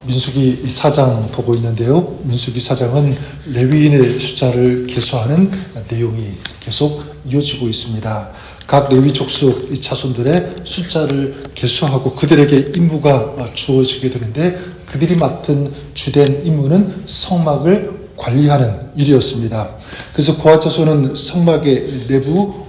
민수기 4장 보고 있는데요. 민수기 4장은 레위인의 숫자를 계수하는 내용이 계속 이어지고 있습니다. 각 레위 족속 자손들의 숫자를 계수하고 그들에게 임무가 주어지게 되는데 그들이 맡은 주된 임무는 성막을 관리하는 일이었습니다. 그래서 고핫 자손은 성막의 내부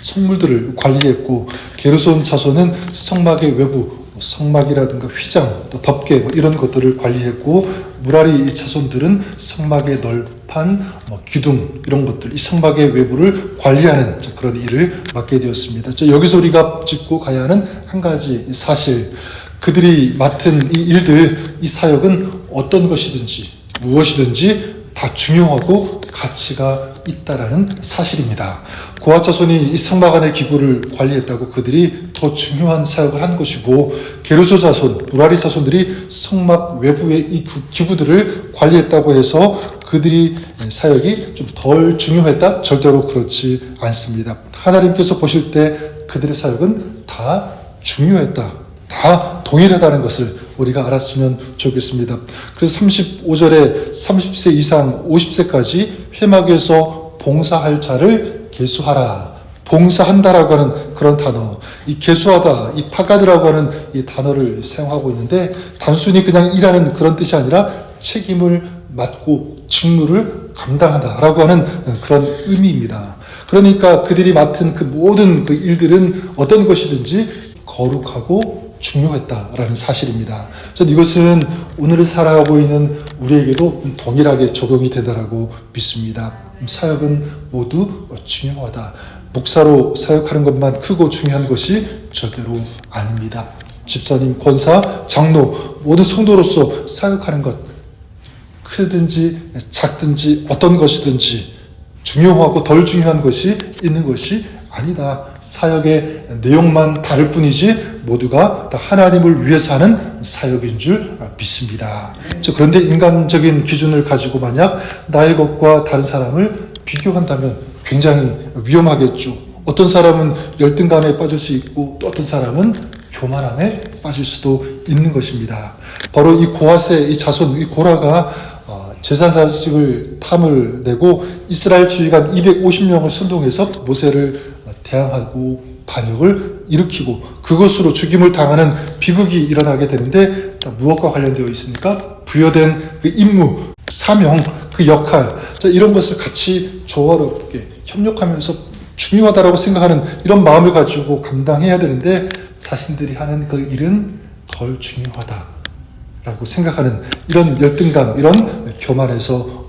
성물들을 관리했고 게르손 자손은 성막의 외부 성막이라든가 휘장, 또 덮개 이런 것들을 관리했고 무라리 자손들은 성막의 널판, 기둥 이런 것들, 이 성막의 외부를 관리하는 그런 일을 맡게 되었습니다. 여기서 우리가 짚고 가야 하는 한 가지 사실, 그들이 맡은 이 일들, 이 사역은 어떤 것이든지 무엇이든지 다 중요하고 가치가 있다라는 사실입니다. 고핫 자손이 이 성막 안의 기구를 관리했다고 그들이 더 중요한 사역을 한 것이고 게르손 자손, 무라리 자손들이 성막 외부의 이 기구들을 관리했다고 해서 그들이 사역이 좀 덜 중요했다? 절대로 그렇지 않습니다. 하나님께서 보실 때 그들의 사역은 다 중요했다, 다 동일하다는 것을 우리가 알았으면 좋겠습니다. 그래서 35절에 30세 이상 50세까지 회막에서 봉사할 자를 계수하라. 봉사한다라고 하는 그런 단어, 이 계수하다, 이 파가드라고 하는 이 단어를 사용하고 있는데 단순히 그냥 일하는 그런 뜻이 아니라 책임을 맡고 직무를 감당하다라고 하는 그런 의미입니다. 그러니까 그들이 맡은 그 모든 그 일들은 어떤 것이든지 거룩하고 중요했다라는 사실입니다. 저는 이것은 오늘을 살아가고 있는 우리에게도 동일하게 적용이 되다라고 믿습니다. 사역은 모두 중요하다. 목사로 사역하는 것만 크고 중요한 것이 절대로 아닙니다. 집사님, 권사, 장로, 모든 성도로서 사역하는 것, 크든지 작든지 어떤 것이든지 중요하고 덜 중요한 것이 있는 것이 아니다. 사역의 내용만 다를 뿐이지 모두가 다 하나님을 위해서 하는 사역인 줄 믿습니다. 그런데 인간적인 기준을 가지고 만약 나의 것과 다른 사람을 비교한다면 굉장히 위험하겠죠. 어떤 사람은 열등감에 빠질 수 있고 또 어떤 사람은 교만함에 빠질 수도 있는 것입니다. 바로 이 고핫의 이 자손, 이 고라가 제사장직을 탐을 내고 이스라엘 지휘관 250명을 선동해서 모세를 대항하고 반역을 일으키고 그것으로 죽임을 당하는 비극이 일어나게 되는데 무엇과 관련되어 있습니까? 부여된 그 임무, 사명, 그 역할, 이런 것을 같이 조화롭게 협력하면서 중요하다고 생각하는 이런 마음을 가지고 감당해야 되는데 자신들이 하는 그 일은 덜 중요하다라고 생각하는 이런 열등감, 이런 교만에서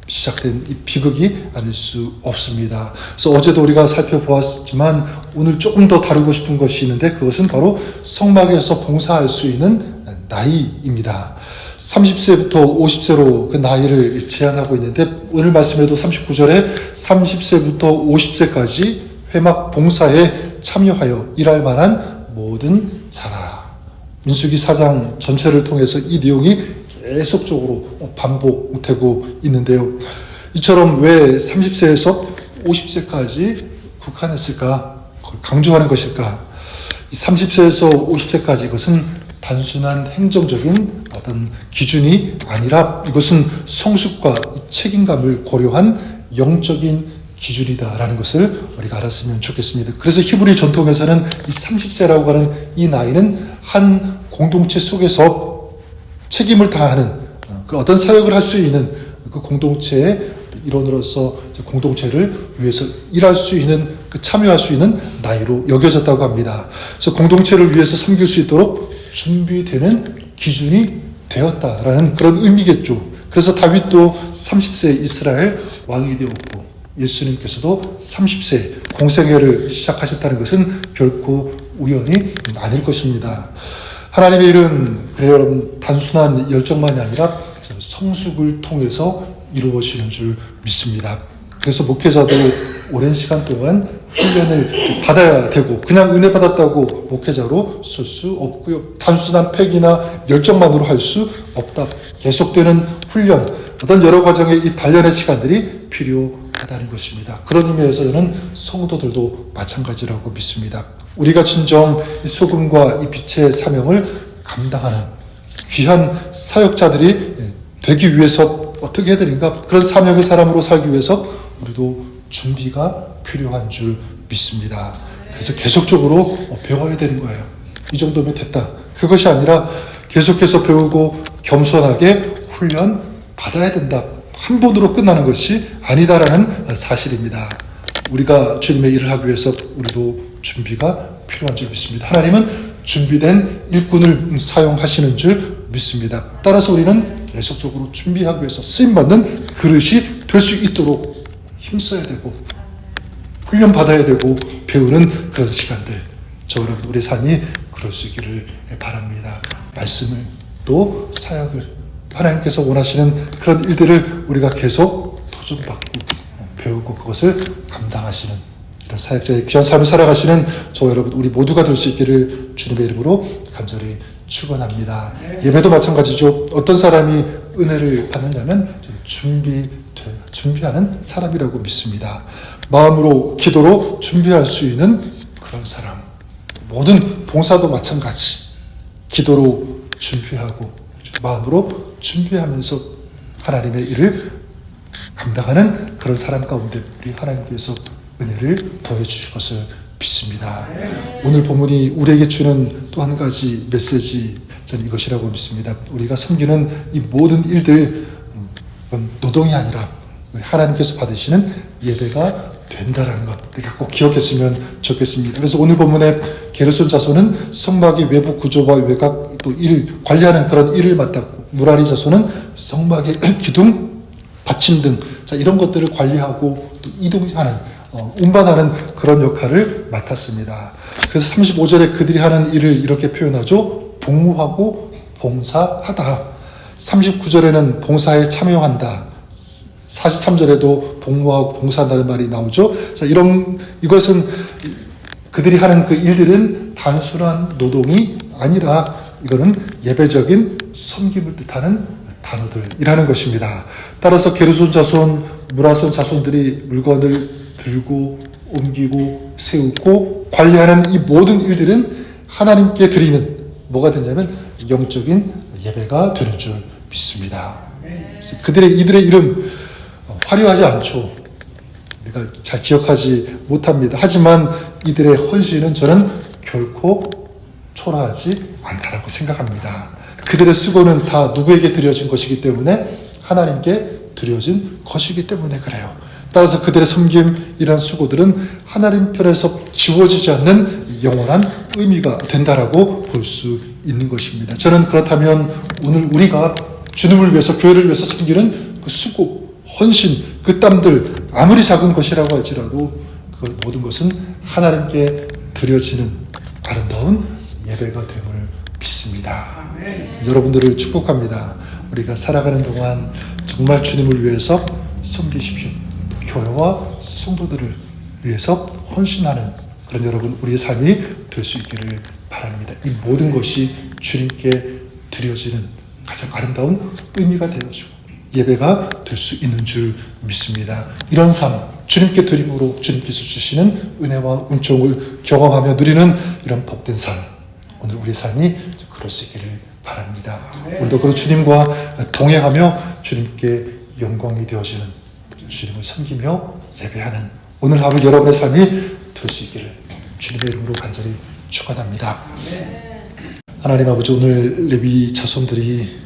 시작된 이 비극이 아닐 수 없습니다. 그래서 어제도 우리가 살펴보았지만 오늘 조금 더 다루고 싶은 것이 있는데 그것은 바로 성막에서 봉사할 수 있는 나이입니다. 30세부터 50세로 그 나이를 제한하고 있는데 오늘 말씀에도 39절에 30세부터 50세까지 회막 봉사에 참여하여 일할 만한 모든 자라. 민수기 4장 전체를 통해서 이 내용이 계속적으로 반복되고 있는데요. 이처럼 왜 30세에서 50세까지 국한했을까? 그걸 강조하는 것일까? 30세에서 50세까지 이것은 단순한 행정적인 어떤 기준이 아니라 이것은 성숙과 책임감을 고려한 영적인 기준이다라는 것을 우리가 알았으면 좋겠습니다. 그래서 히브리 전통에서는 이 30세라고 하는 이 나이는 한 공동체 속에서 책임을 다하는 그 어떤 사역을 할 수 있는 그 공동체의 일원으로서 공동체를 위해서 일할 수 있는, 참여할 수 있는 나이로 여겨졌다고 합니다. 그래서 공동체를 위해서 섬길 수 있도록 준비되는 기준이 되었다라는 그런 의미겠죠. 그래서 다윗도 30세 이스라엘 왕이 되었고 예수님께서도 30세 공생애를 시작하셨다는 것은 결코 우연이 아닐 것입니다. 하나님의 일은 그래요, 여러분, 단순한 열정만이 아니라 성숙을 통해서 이루어지는 줄 믿습니다. 그래서 목회자도 오랜 시간 동안 훈련을 받아야 되고 그냥 은혜 받았다고 목회자로 설 수 없고요. 단순한 팩이나 열정만으로 할 수 없다. 계속되는 훈련, 어떤 여러 과정의 이 단련의 시간들이 필요하다는 것입니다. 그런 의미에서 저는 성도들도 마찬가지라고 믿습니다. 우리가 진정 이 소금과 이 빛의 사명을 감당하는 귀한 사역자들이 되기 위해서 어떻게 해야 되는가? 그런 사명의 사람으로 살기 위해서 우리도 준비가 필요한 줄 믿습니다. 그래서 계속적으로 배워야 되는 거예요. 이 정도면 됐다. 그것이 아니라 계속해서 배우고 겸손하게 훈련 받아야 된다. 한 번으로 끝나는 것이 아니다라는 사실입니다. 우리가 주님의 일을 하기 위해서 우리도 준비가 필요한 줄 믿습니다. 하나님은 준비된 일꾼을 사용하시는 줄 믿습니다. 따라서 우리는 계속적으로 준비하기 위해서 쓰임받는 그릇이 될 수 있도록 힘써야 되고 훈련 받아야 되고 배우는 그런 시간들, 저 여러분 우리의 삶이 그럴 수 있기를 바랍니다. 말씀을 또 사역을 하나님께서 원하시는 그런 일들을 우리가 계속 도전받고 배우고 그것을 감당하시는 이런 사역자의 귀한 삶을 살아가시는 저 여러분 우리 모두가 될 수 있기를 주님의 이름으로 간절히 축원합니다. 예배도 마찬가지죠. 어떤 사람이 은혜를 받느냐면 준비하는 사람이라고 믿습니다. 마음으로 기도로 준비할 수 있는 그런 사람. 모든 봉사도 마찬가지. 기도로 준비하고 마음으로 준비하면서 하나님의 일을 감당하는 그런 사람 가운데 우리 하나님께서 은혜를 더해 주실 것을 믿습니다. 오늘 본문이 우리에게 주는 또 한 가지 메시지, 저는 이것이라고 믿습니다. 우리가 섬기는 이 모든 일들 노동이 아니라 하나님께서 받으시는 예배가 된다라는 것, 우리가 꼭 기억했으면 좋겠습니다. 그래서 오늘 본문에 게르손 자손은 성막의 외부 구조와 외곽 또 일 관리하는 그런 일을 맡았고, 무라리 자손은 성막의 기둥, 받침 등 이런 것들을 관리하고 또 이동하는 운반하는 그런 역할을 맡았습니다. 그래서 35절에 그들이 하는 일을 이렇게 표현하죠. 복무하고 봉사하다. 39절에는 봉사에 참여한다. 43절에도 복무하고 봉사한다는 말이 나오죠. 이것은 그들이 하는 그 일들은 단순한 노동이 아니라 이거는 예배적인 섬김을 뜻하는 단어들이라는 것입니다. 따라서 게르손 자손, 무라손 자손들이 물건을 들고 옮기고 세우고 관리하는 이 모든 일들은 하나님께 드리는 뭐가 되냐면 영적인 예배가 되는 줄 믿습니다. 이들의 이름 화려하지 않죠. 우리가 잘 기억하지 못합니다. 하지만 이들의 헌신은 저는 결코 초라하지 않다라고 생각합니다. 그들의 수고는 다 누구에게 드려진 것이기 때문에 하나님께 드려진 것이기 때문에 그래요. 따라서 그들의 섬김이란 수고들은 하나님 편에서 지워지지 않는 영원한 의미가 된다라고 볼 수 있는 것입니다. 저는 그렇다면 오늘 우리가 주님을 위해서, 교회를 위해서 섬기는 그 수고, 헌신, 그 땀들 아무리 작은 것이라고 할지라도 그 모든 것은 하나님께 드려지는 아름다운 예배가 됨을 믿습니다. 여러분들을 축복합니다. 우리가 살아가는 동안 정말 주님을 위해서 섬기십시오. 교회와 성도들을 위해서 헌신하는 그런 여러분 우리의 삶이 될 수 있기를 바랍니다. 이 모든 것이 주님께 드려지는 가장 아름다운 의미가 되어주고 예배가 될 수 있는 줄 믿습니다. 이런 삶, 주님께 드림으로 주님께서 주시는 은혜와 은총을 경험하며 누리는 이런 복된 삶, 오늘 우리의 삶이 그럴 수 있기를 바랍니다. 오늘도 그런 주님과 동행하며 주님께 영광이 되어지는 주님을 섬기며 예배하는 오늘 하루 여러분의 삶이 될 수 있기를 주님의 이름으로 간절히 축원합니다. 하나님 아버지, 오늘 레위 자손들이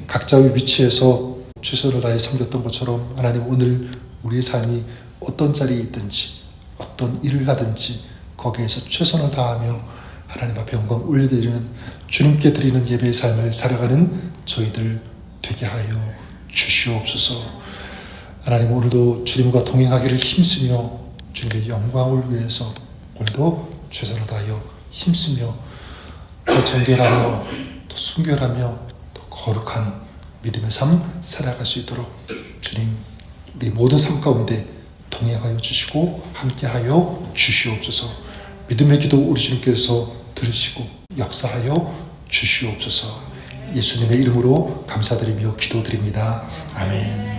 각자의 위치에서 최선을 다해 섬겼던 것처럼 하나님 오늘 우리의 삶이 어떤 자리에 있든지 어떤 일을 하든지 거기에서 최선을 다하며 하나님 앞에 영광 올려드리는 주님께 드리는 예배의 삶을 살아가는 저희들 되게 하여 주시옵소서. 하나님 오늘도 주님과 동행하기를 힘쓰며 주님의 영광을 위해서 오늘도 최선을 다하여 힘쓰며 더 정결하며 더 순결하며 더 거룩한 믿음의 삶 살아갈 수 있도록 주님 우리 모든 삶 가운데 동행하여 주시고 함께하여 주시옵소서. 믿음의 기도 우리 주님께서 들으시고 역사하여 주시옵소서. 예수님의 이름으로 감사드리며 기도드립니다. 아멘.